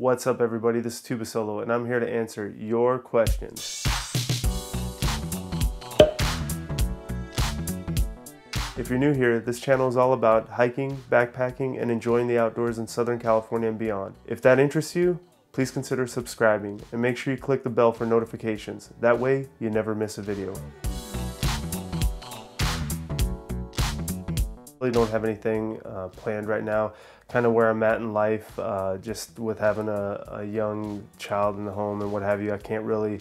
What's up, everybody? This is Tuba Solo, and I'm here to answer your questions. If you're new here, this channel is all about hiking, backpacking, and enjoying the outdoors in Southern California and beyond. If that interests you, please consider subscribing and make sure you click the bell for notifications. That way, you never miss a video. I really don't have anything planned right now. Kind of where I'm at in life, just with having a young child in the home and what have you, I can't really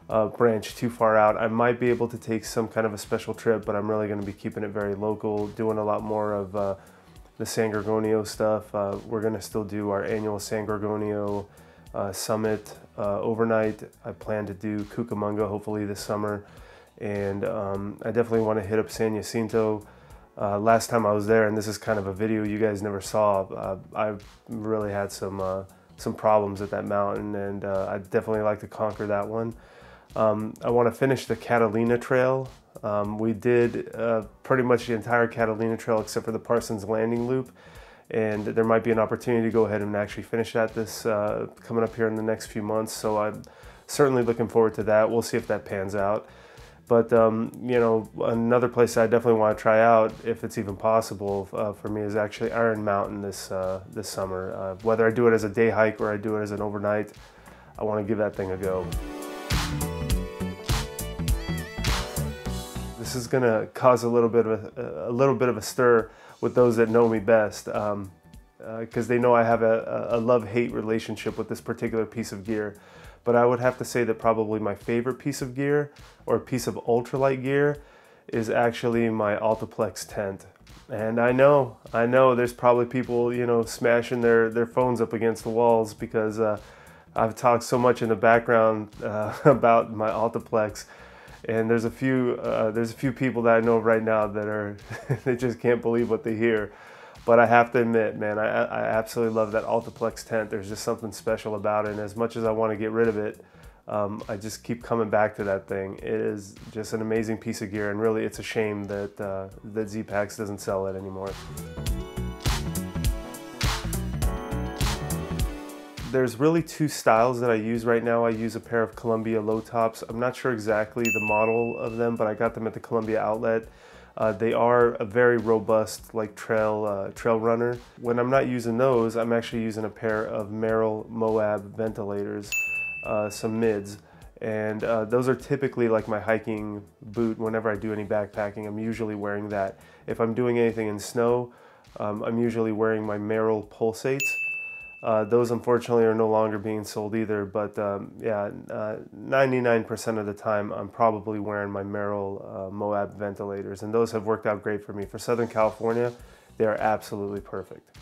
branch too far out. I might be able to take some kind of a special trip, but I'm really going to be keeping it very local, doing a lot more of the San Gorgonio stuff. We're going to still do our annual San Gorgonio summit overnight. I plan to do Cucamonga hopefully this summer, and I definitely want to hit up San Jacinto. Last time I was there, and this is kind of a video you guys never saw, I really had some problems at that mountain, and I'd definitely like to conquer that one. I want to finish the Catalina Trail. We did pretty much the entire Catalina Trail except for the Parsons Landing Loop, and there might be an opportunity to go ahead and actually finish that this coming up here in the next few months, so I'm certainly looking forward to that. We'll see if that pans out. But you know, another place I definitely want to try out, if it's even possible for me, is actually Iron Mountain this summer. Whether I do it as a day hike or I do it as an overnight, I want to give that thing a go. This is going to cause a little bit of a stir with those that know me best, because they know I have a love-hate relationship with this particular piece of gear. But I would have to say that probably my favorite piece of gear, or piece of ultralight gear, is actually my Altiplex tent. And I know there's probably people, you know, smashing their phones up against the walls because I've talked so much in the background about my Altiplex. And there's a few people that I know right now that are they just can't believe what they hear. But I have to admit, man, I absolutely love that Altiplex tent. There's just something special about it, and as much as I want to get rid of it, I just keep coming back to that thing. It is just an amazing piece of gear, and really it's a shame that that Z-Packs doesn't sell it anymore. There's really two styles that I use right now. I use a pair of Columbia low tops. I'm not sure exactly the model of them, but I got them at the Columbia outlet. They are a very robust, like trail runner. When I'm not using those, I'm actually using a pair of Merrell Moab ventilators, some mids, and those are typically like my hiking boot. Whenever I do any backpacking, I'm usually wearing that. If I'm doing anything in snow, I'm usually wearing my Merrell Pulsates. Those unfortunately are no longer being sold either, but yeah, 99% of the time I'm probably wearing my Merrell Moab ventilators, and those have worked out great for me. For Southern California, they are absolutely perfect.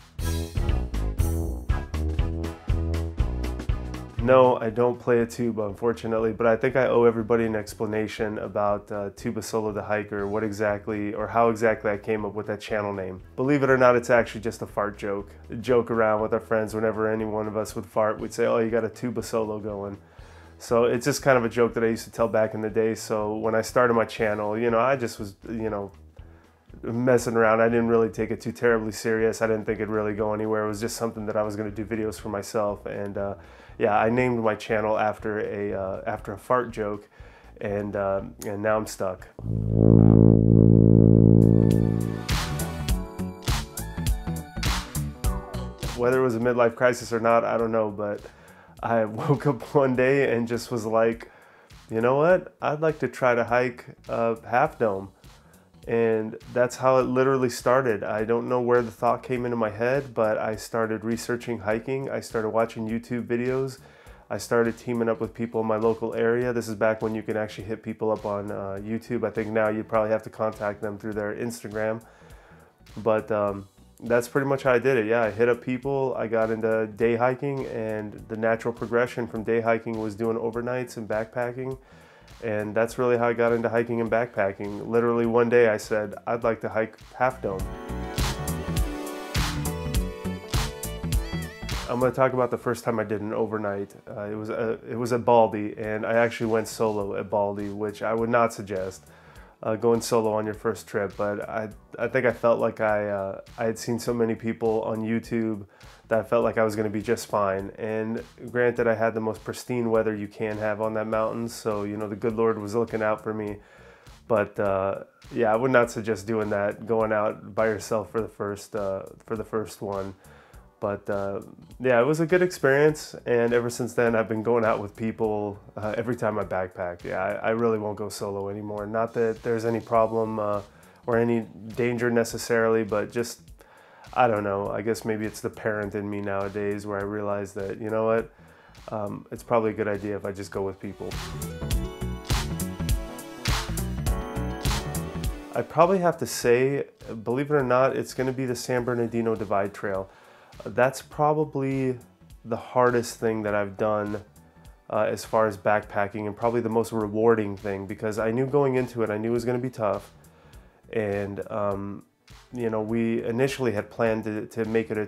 No, I don't play a tuba, unfortunately, but I think I owe everybody an explanation about Tuba Solo the Hiker, what exactly, or how exactly I came up with that channel name. Believe it or not, it's actually just a fart joke. A joke around with our friends. Whenever any one of us would fart, we'd say, oh, you got a Tuba Solo going. So it's just kind of a joke that I used to tell back in the day. So when I started my channel, you know, I just was, you know, messing around. I didn't really take it too terribly serious. I didn't think it'd really go anywhere. It was just something that I was going to do videos for myself, and yeah, I named my channel after a fart joke, and now I'm stuck. Whether it was a midlife crisis or not, I don't know, but I woke up one day and just was like, you know what? I'd like to try to hike Half Dome. And that's how it literally started. I don't know where the thought came into my head, but I started researching hiking. I started watching YouTube videos. I started teaming up with people in my local area. This is back when you can actually hit people up on YouTube. I think now you probably have to contact them through their Instagram. But that's pretty much how I did it. Yeah, I hit up people. I got into day hiking, and the natural progression from day hiking was doing overnights and backpacking. And that's really how I got into hiking and backpacking. Literally one day I said, I'd like to hike Half Dome. I'm going to talk about the first time I did an overnight. It was at Baldy, and I actually went solo at Baldy, which I would not suggest. Going solo on your first trip, but I think I felt like I had seen so many people on YouTube that I felt like I was going to be just fine. And granted, I had the most pristine weather you can have on that mountain, so you know the good Lord was looking out for me. But yeah, I would not suggest doing that, going out by yourself for the first one. But yeah, it was a good experience, and ever since then I've been going out with people every time I backpack. Yeah, I really won't go solo anymore. Not that there's any problem or any danger necessarily, but just, I don't know, I guess maybe it's the parent in me nowadays where I realize that, you know what, it's probably a good idea if I just go with people. I probably have to say, believe it or not, it's going to be the San Bernardino Divide Trail. That's probably the hardest thing that I've done as far as backpacking, and probably the most rewarding thing, because I knew going into it, I knew it was going to be tough. And you know, we initially had planned to make it a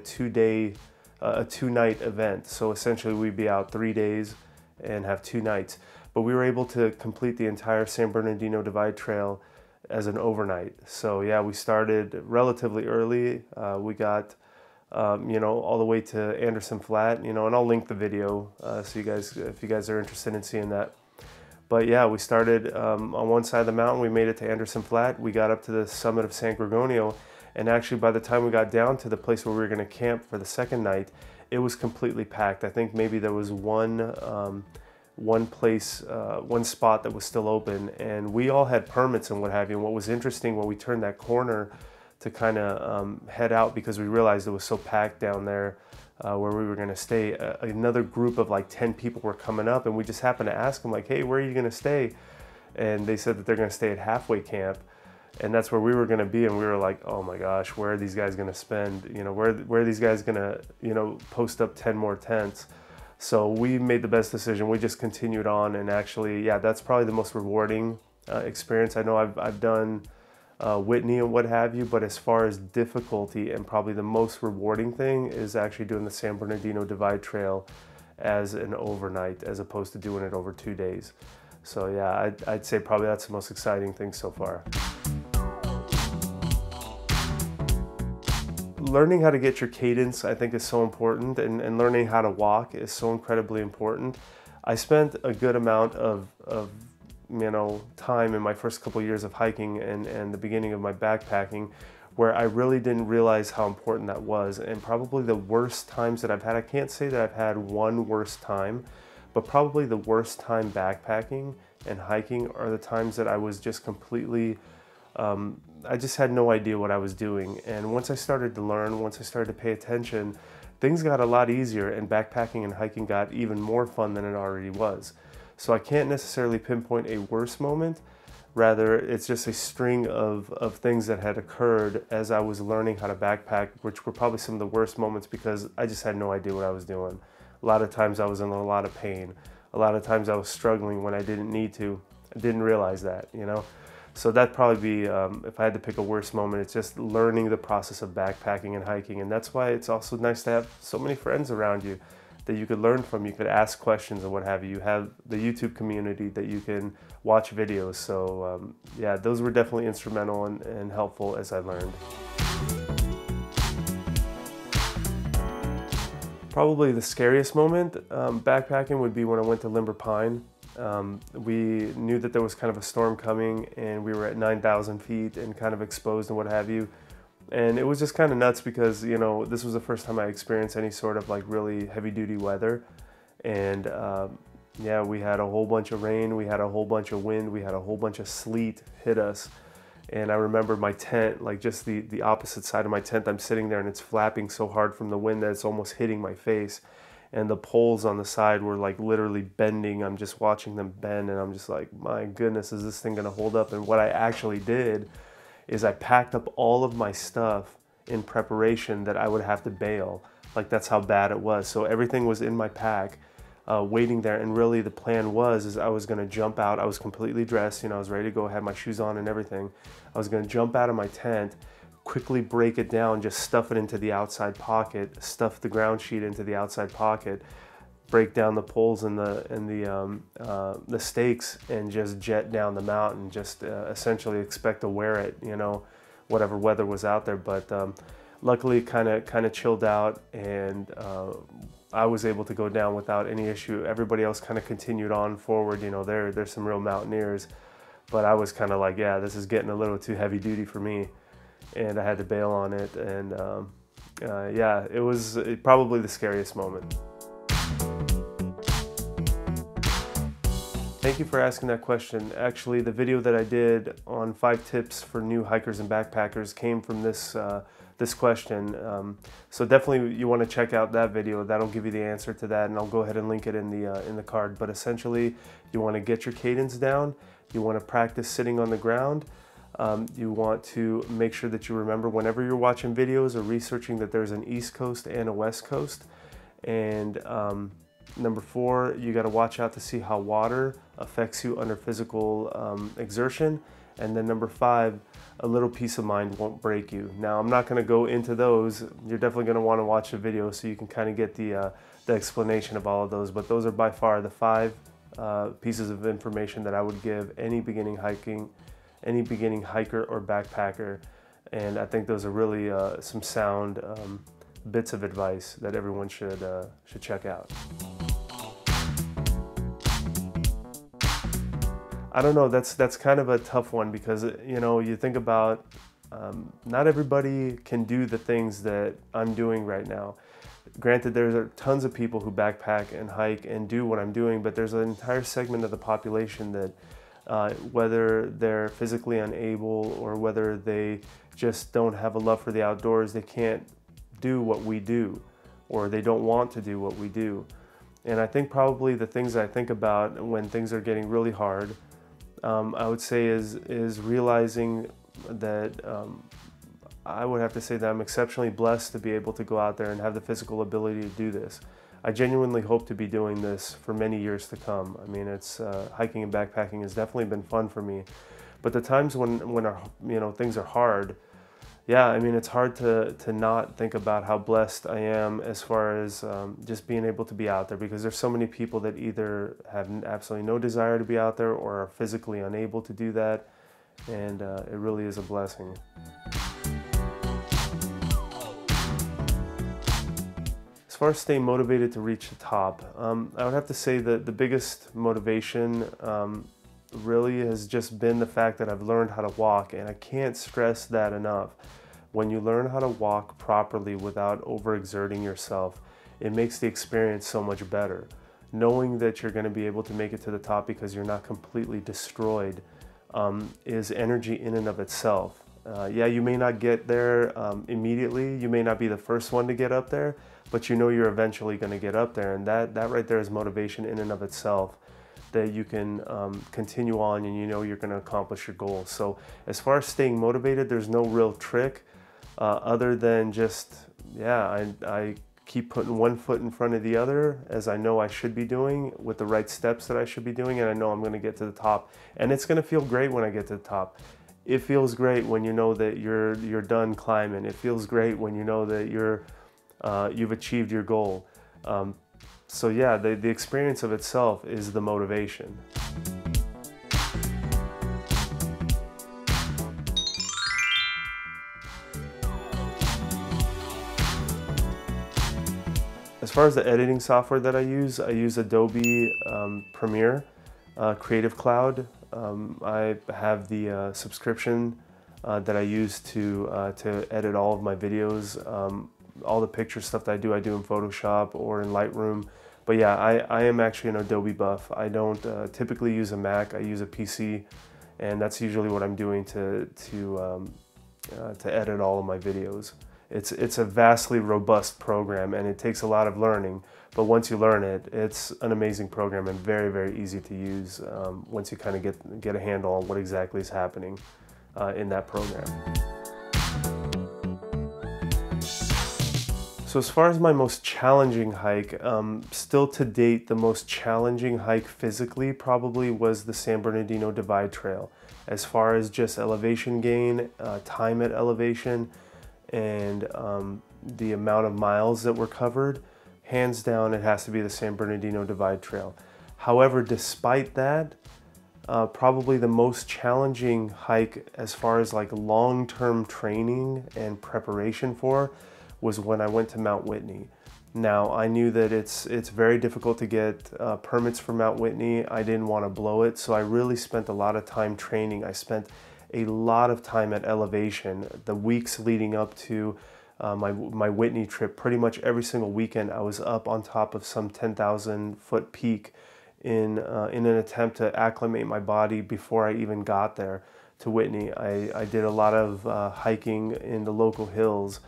two-night event. So essentially we'd be out 3 days and have 2 nights. But we were able to complete the entire San Bernardino Divide Trail as an overnight. So yeah, we started relatively early. We got you know, all the way to Anderson Flat, you know, and I'll link the video so you guys, if you guys are interested in seeing that. But yeah, we started on one side of the mountain, we made it to Anderson Flat, we got up to the summit of San Gorgonio, and actually by the time we got down to the place where we were going to camp for the second night, it was completely packed. I think maybe there was one spot that was still open, and we all had permits and what have you. And what was interesting, when we turned that corner to kind of head out, because we realized it was so packed down there where we were going to stay, another group of like 10 people were coming up, and we just happened to ask them like, hey, where are you going to stay? And they said that they're going to stay at Halfway Camp, and that's where we were going to be. And we were like, oh my gosh, where are these guys going to spend, you know, where are these guys going to, you know, post up 10 more tents? So we made the best decision. We just continued on, and actually, yeah, that's probably the most rewarding experience. I know I've done Whitney and what have you, but as far as difficulty, and probably the most rewarding thing, is actually doing the San Bernardino Divide Trail as an overnight, as opposed to doing it over 2 days. So yeah, I'd say probably that's the most exciting thing so far. Learning how to get your cadence, I think, is so important, and learning how to walk is so incredibly important. I spent a good amount of you know, time in my first couple years of hiking and the beginning of my backpacking where I really didn't realize how important that was. And probably the worst times that I've had, I can't say that I've had one worst time, but probably the worst time backpacking and hiking are the times that I was just completely, I just had no idea what I was doing. And once I started to learn, once I started to pay attention, things got a lot easier, and backpacking and hiking got even more fun than it already was. So I can't necessarily pinpoint a worse moment, rather it's just a string of things that had occurred as I was learning how to backpack, which were probably some of the worst moments because I just had no idea what I was doing. A lot of times I was in a lot of pain. A lot of times I was struggling when I didn't need to. I didn't realize that, you know? So that'd probably be, if I had to pick a worse moment, it's just learning the process of backpacking and hiking. And that's why it's also nice to have so many friends around you that you could learn from. You could ask questions and what have you. You have the YouTube community that you can watch videos. So yeah, those were definitely instrumental and helpful as I learned. Probably the scariest moment backpacking would be when I went to Limber Pine. We knew that there was kind of a storm coming, and we were at 9,000 feet and kind of exposed and what have you. And it was just kind of nuts because, you know, this was the first time I experienced any sort of like really heavy duty weather. And yeah, we had a whole bunch of rain, we had a whole bunch of wind, we had a whole bunch of sleet hit us. And I remember my tent, like just the opposite side of my tent, I'm sitting there and it's flapping so hard from the wind that it's almost hitting my face. And the poles on the side were like literally bending. I'm just watching them bend, and I'm just like, my goodness, is this thing gonna hold up? And what I actually did is I packed up all of my stuff in preparation that I would have to bail. Like, that's how bad it was. So everything was in my pack, waiting there. And really the plan is I was gonna jump out. I was completely dressed, you know, I was ready to go, had my shoes on and everything. I was gonna jump out of my tent, quickly break it down, just stuff it into the outside pocket, stuff the ground sheet into the outside pocket, break down the poles and the stakes, and just jet down the mountain. Just essentially expect to wear it, you know, whatever weather was out there. But luckily kind of chilled out, and I was able to go down without any issue. Everybody else kind of continued on forward. You know, there's some real mountaineers, but I was kind of like, yeah, this is getting a little too heavy duty for me, and I had to bail on it. And yeah, it was probably the scariest moment. Thank you for asking that question. Actually, the video that I did on 5 tips for new hikers and backpackers came from this this question. So definitely you want to check out that video. That'll give you the answer to that, and I'll go ahead and link it in the card. But essentially, you want to get your cadence down. You want to practice sitting on the ground. You want to make sure that you remember whenever you're watching videos or researching that there's an East Coast and a West Coast. And number 4, you got to watch out to see how water affects you under physical exertion. And then number 5, a little peace of mind won't break you. Now, I'm not going to go into those. You're definitely going to want to watch the video so you can kind of get the explanation of all of those. But those are by far the 5 pieces of information that I would give any beginning hiker or backpacker. And I think those are really some sound bits of advice that everyone should check out. I don't know, that's kind of a tough one, because you know, you think about not everybody can do the things that I'm doing right now. Granted, there's tons of people who backpack and hike and do what I'm doing, but there's an entire segment of the population that whether they're physically unable or whether they just don't have a love for the outdoors, they can't do what we do, or they don't want to do what we do. And I think probably the things I think about when things are getting really hard, I would say is realizing that I would have to say that I'm exceptionally blessed to be able to go out there and have the physical ability to do this. I genuinely hope to be doing this for many years to come. I mean, it's hiking and backpacking has definitely been fun for me, but the times when our, you know, things are hard, yeah, I mean, it's hard to not think about how blessed I am as far as just being able to be out there, because there's so many people that either have absolutely no desire to be out there or are physically unable to do that, and it really is a blessing. As far as staying motivated to reach the top, I would have to say that the biggest motivation really has just been the fact that I've learned how to walk, and I can't stress that enough. When you learn how to walk properly without overexerting yourself, it makes the experience so much better. Knowing that you're going to be able to make it to the top because you're not completely destroyed is energy in and of itself. Yeah, you may not get there immediately, you may not be the first one to get up there, but you know you're eventually going to get up there, and that right there is motivation in and of itself, that you can continue on and you know you're going to accomplish your goals. So as far as staying motivated, there's no real trick other than just, yeah, I keep putting one foot in front of the other, as I know I should be doing, with the right steps that I should be doing, and I know I'm going to get to the top. And it's going to feel great when I get to the top. It feels great when you know that you're done climbing. It feels great when you know that you've achieved your goal. So yeah, the experience of itself is the motivation. As far as the editing software that I use Adobe Premiere, Creative Cloud. I have the subscription that I use to edit all of my videos. All the picture stuff that I do in Photoshop or in Lightroom. But yeah, I am actually an Adobe buff. I don't typically use a Mac, I use a PC, and that's usually what I'm doing to edit all of my videos. It's a vastly robust program, and it takes a lot of learning, but once you learn it, it's an amazing program and very, very easy to use once you kind of get a handle on what exactly is happening in that program. So as far as my most challenging hike, still to date, the most challenging hike physically probably was the San Bernardino Divide Trail. As far as just elevation gain, time at elevation, and the amount of miles that were covered, hands down it has to be the San Bernardino Divide Trail. However, despite that, probably the most challenging hike as far as like long-term training and preparation for was when I went to Mount Whitney. Now, I knew that it's very difficult to get permits for Mount Whitney. I didn't want to blow it, so I really spent a lot of time training. I spent a lot of time at elevation. The weeks leading up to my Whitney trip, pretty much every single weekend, I was up on top of some 10,000 foot peak in an attempt to acclimate my body before I even got there to Whitney. I did a lot of hiking in the local hills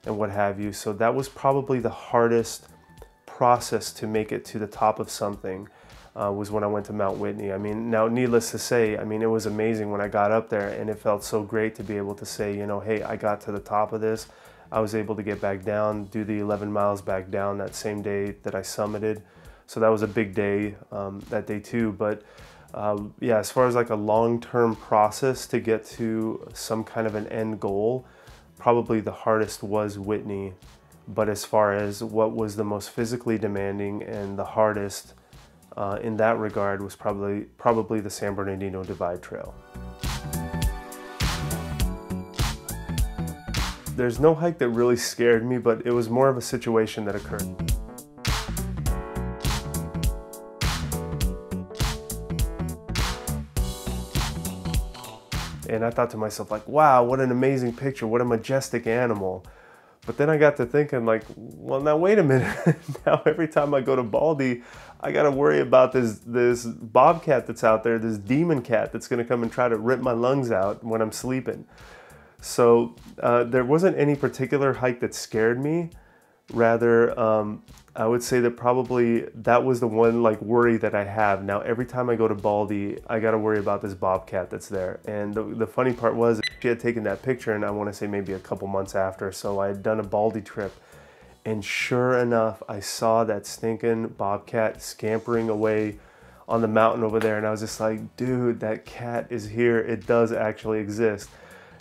and what have you. So that was probably the hardest process to make it to the top of something, was when I went to Mount Whitney. I mean, now needless to say, I mean, it was amazing when I got up there, and it felt so great to be able to say, you know, hey, I got to the top of this. I was able to get back down, do the 11 miles back down that same day that I summited. So that was a big day, that day too. But yeah, as far as like a long-term process to get to some kind of an end goal, probably the hardest was Whitney. But as far as what was the most physically demanding and the hardest in that regard was probably the San Bernardino Divide Trail. There's no hike that really scared me, but it was more of a situation that occurred. And I thought to myself, like, wow, what an amazing picture, what a majestic animal. But then I got to thinking, like, well, now wait a minute. Now every time I go to Baldy, I got to worry about this bobcat that's out there, this demon cat that's going to come and try to rip my lungs out when I'm sleeping. So there wasn't any particular hike that scared me. Rather, I would say that probably that was the one like worry that I have. Now, every time I go to Baldy, I got to worry about this bobcat that's there. And the funny part was she had taken that picture, and I want to say maybe a couple months after. So I had done a Baldy trip. And sure enough, I saw that stinking bobcat scampering away on the mountain over there. And I was just like, dude, that cat is here. It does actually exist.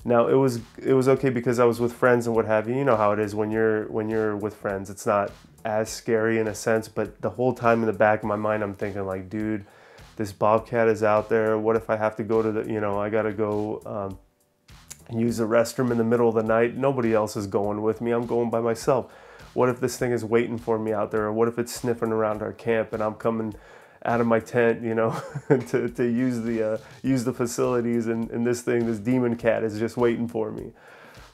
Now it was okay because I was with friends and what have you. You know how it is when you're with friends. It's not as scary in a sense, but the whole time in the back of my mind, I'm thinking like, dude, this bobcat is out there. What if I have to go to the, you know, I gotta go use the restroom in the middle of the night. Nobody else is going with me. I'm going by myself. What if this thing is waiting for me out there? Or what if it's sniffing around our camp and I'm coming out of my tent, you know, to use the facilities, and this demon cat is just waiting for me.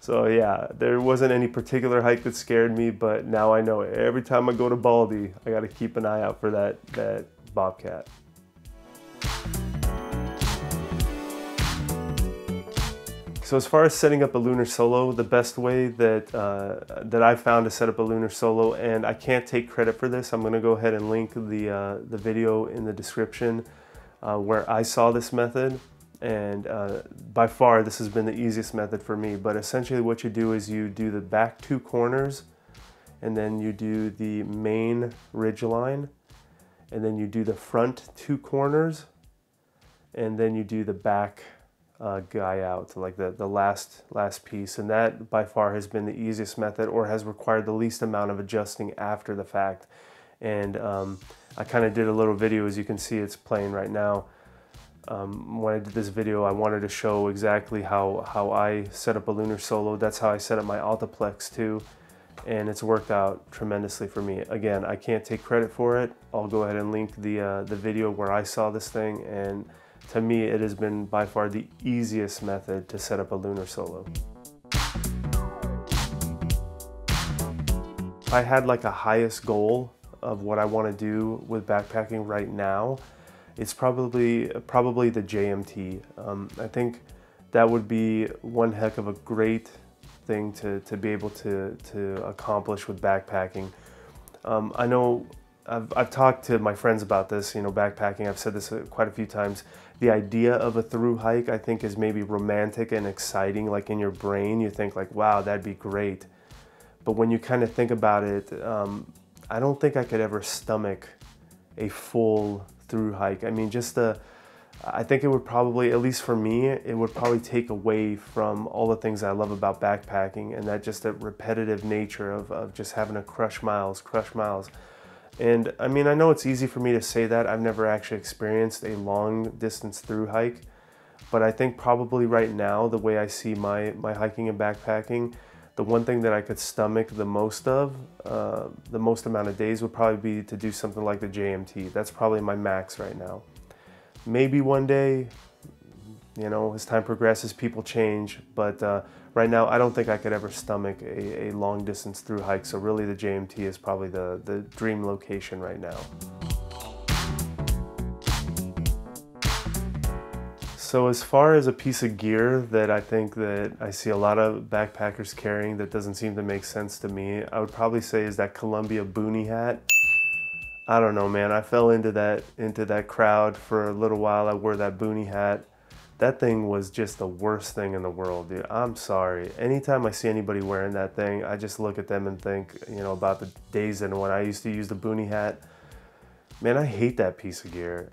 So yeah, there wasn't any particular hike that scared me, but now I know every time I go to Baldy, I got to keep an eye out for that bobcat. So as far as setting up a lunar solo, the best way that I found to set up a lunar solo, and I can't take credit for this, I'm going to go ahead and link the video in the description where I saw this method, and by far this has been the easiest method for me. But essentially what you do is you do the back two corners, and then you do the main ridge line, and then you do the front two corners, and then you do the back guy out, like the last piece. And that by far has been the easiest method, or has required the least amount of adjusting after the fact. And I kind of did a little video, as you can see, it's playing right now. When I did this video, I wanted to show exactly how I set up a lunar solo. That's how I set up my Altiplex too, and it's worked out tremendously for me. Again, I can't take credit for it. I'll go ahead and link the video where I saw this thing, and to me, it has been by far the easiest method to set up a lunar solo. If I had like a highest goal of what I want to do with backpacking right now, it's probably the JMT. I think that would be one heck of a great thing to be able to accomplish with backpacking. I know I've talked to my friends about this, you know, backpacking. I've said this quite a few times. The idea of a through hike, I think, is maybe romantic and exciting. Like in your brain, you think like, wow, that'd be great. But when you kind of think about it, I don't think I could ever stomach a full through hike. I mean, I think it would probably, at least for me, it would probably take away from all the things I love about backpacking, and that just that repetitive nature of just having to crush miles. And I mean, I know it's easy for me to say that. I've never actually experienced a long distance through hike, but I think probably right now, the way I see my hiking and backpacking, the one thing that I could stomach the most of, the most amount of days would probably be to do something like the JMT. That's probably my max right now. Maybe one day, you know, as time progresses, people change, but right now I don't think I could ever stomach a long distance through hike, so really the JMT is probably the dream location right now. So as far as a piece of gear that I think that I see a lot of backpackers carrying that doesn't seem to make sense to me, I would probably say is that Columbia boonie hat. I don't know, man, I fell into that crowd for a little while. I wore that boonie hat. That thing was just the worst thing in the world, dude. I'm sorry. Anytime I see anybody wearing that thing, I just look at them and think, you know, about the days and when I used to use the boonie hat. Man, I hate that piece of gear.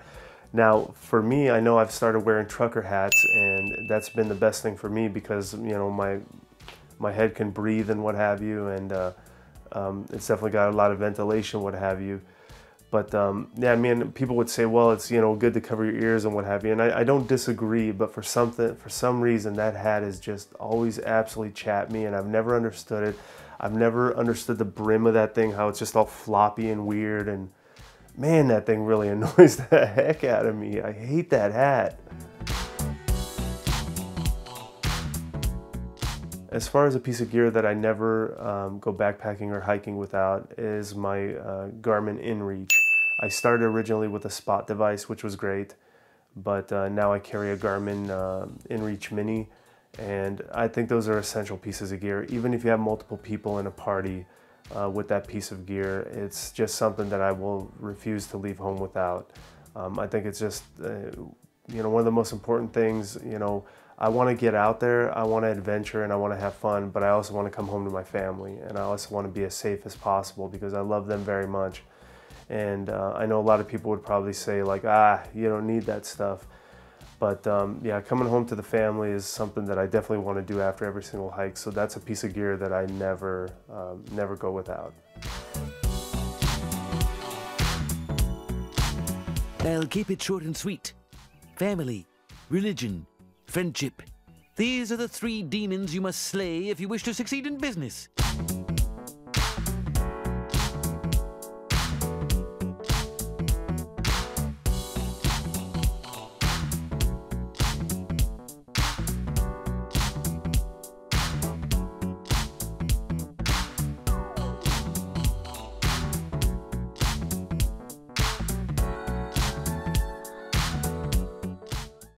Now, for me, I know I've started wearing trucker hats, and that's been the best thing for me because, you know, my head can breathe and what have you, and it's definitely got a lot of ventilation, what have you. But yeah, I mean, people would say, well, it's, you know, good to cover your ears and what have you, and I don't disagree. But for some reason, that hat has just always absolutely chapped me, and I've never understood it. I've never understood the brim of that thing, how it's just all floppy and weird, and man, that thing really annoys the heck out of me. I hate that hat. As far as a piece of gear that I never go backpacking or hiking without is my Garmin InReach. I started originally with a Spot device, which was great, but now I carry a Garmin InReach Mini, and I think those are essential pieces of gear. Even if you have multiple people in a party with that piece of gear, it's just something that I will refuse to leave home without. I think it's just, you know, one of the most important things. You know, I want to get out there, I want to adventure, and I want to have fun, but I also want to come home to my family, and I also want to be as safe as possible because I love them very much. And I know a lot of people would probably say like, you don't need that stuff. But yeah, coming home to the family is something that I definitely want to do after every single hike. So that's a piece of gear that I never go without. I'll keep it short and sweet. Family, religion, friendship. These are the 3 demons you must slay if you wish to succeed in business.